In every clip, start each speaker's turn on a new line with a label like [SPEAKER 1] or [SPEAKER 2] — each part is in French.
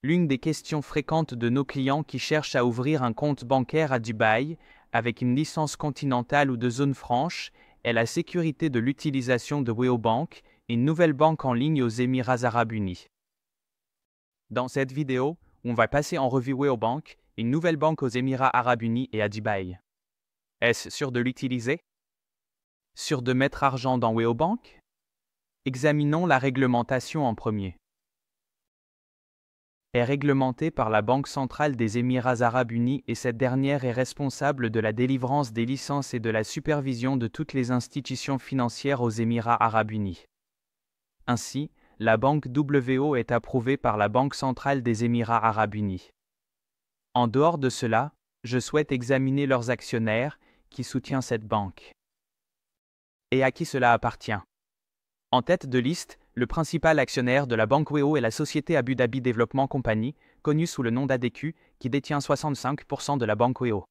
[SPEAKER 1] L'une des questions fréquentes de nos clients qui cherchent à ouvrir un compte bancaire à Dubaï, avec une licence continentale ou de zone franche, est la sécurité de l'utilisation de Weobank, une nouvelle banque en ligne aux Émirats Arabes Unis. Dans cette vidéo, on va passer en revue Weobank, une nouvelle banque aux Émirats Arabes Unis et à Dubaï. Est-ce sûr de l'utiliser? Sûr de mettre argent dans Weobank? Examinons la réglementation en premier. Est réglementée par la Banque centrale des Émirats Arabes Unis et cette dernière est responsable de la délivrance des licences et de la supervision de toutes les institutions financières aux Émirats Arabes Unis. Ainsi, la banque WO est approuvée par la Banque centrale des Émirats Arabes Unis. En dehors de cela, je souhaite examiner leurs actionnaires, qui soutient cette banque. Et à qui cela appartient? En tête de liste, le principal actionnaire de la banque WEO est la société Abu Dhabi Development Company, connue sous le nom d'ADQ, qui détient 65% de la banque WEO.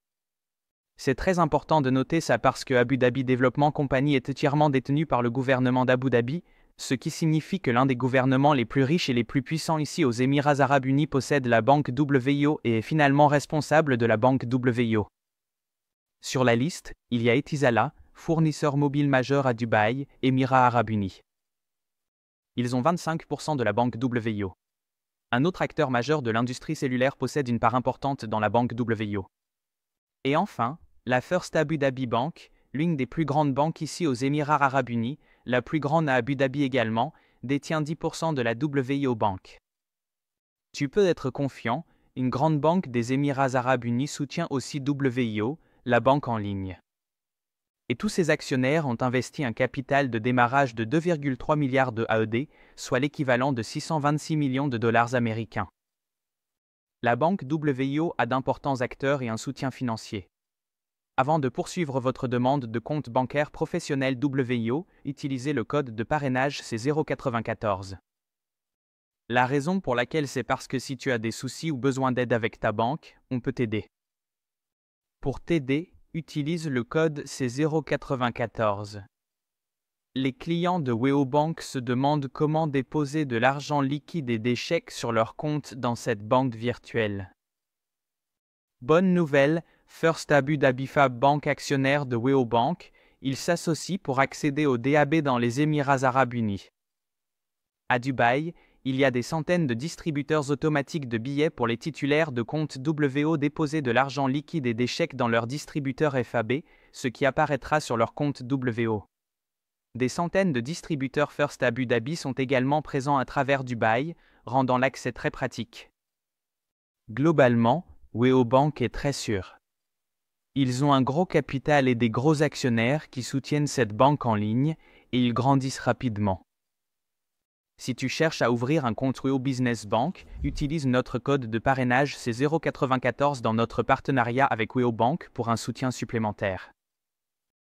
[SPEAKER 1] C'est très important de noter ça parce que Abu Dhabi Development Company est entièrement détenu par le gouvernement d'Abu Dhabi, ce qui signifie que l'un des gouvernements les plus riches et les plus puissants ici aux Émirats Arabes Unis possède la banque WIO et est finalement responsable de la banque WIO. Sur la liste, il y a Etisalat, fournisseur mobile majeur à Dubaï, Émirats Arabes Unis. Ils ont 25% de la banque WIO. Un autre acteur majeur de l'industrie cellulaire possède une part importante dans la banque WIO. Et enfin, la First Abu Dhabi Bank, l'une des plus grandes banques ici aux Émirats Arabes Unis, la plus grande à Abu Dhabi également, détient 10% de la WIO Bank. Tu peux être confiant, une grande banque des Émirats Arabes Unis soutient aussi WIO, la banque en ligne. Et tous ces actionnaires ont investi un capital de démarrage de 2,3 milliards de AED, soit l'équivalent de 626 millions de dollars américains. La banque WIO a d'importants acteurs et un soutien financier. Avant de poursuivre votre demande de compte bancaire professionnel WIO, utilisez le code de parrainage C094. La raison pour laquelle c'est parce que si tu as des soucis ou besoin d'aide avec ta banque, on peut t'aider. Pour t'aider, utilise le code C094. Les clients de Weobank se demandent comment déposer de l'argent liquide et des chèques sur leur compte dans cette banque virtuelle. Bonne nouvelle, First Abu Dhabi Fab Bank actionnaire de Weobank, il s'associe pour accéder au DAB dans les Émirats Arabes Unis. À Dubaï, il y a des centaines de distributeurs automatiques de billets pour les titulaires de comptes WO déposer de l'argent liquide et des chèques dans leur distributeur FAB, ce qui apparaîtra sur leur compte WO. Des centaines de distributeurs First Abu Dhabi sont également présents à travers Dubaï, rendant l'accès très pratique. Globalement, Weobank est très sûr. Ils ont un gros capital et des gros actionnaires qui soutiennent cette banque en ligne, et ils grandissent rapidement. Si tu cherches à ouvrir un compte Weo Business Bank, utilise notre code de parrainage C094 dans notre partenariat avec Weobank pour un soutien supplémentaire.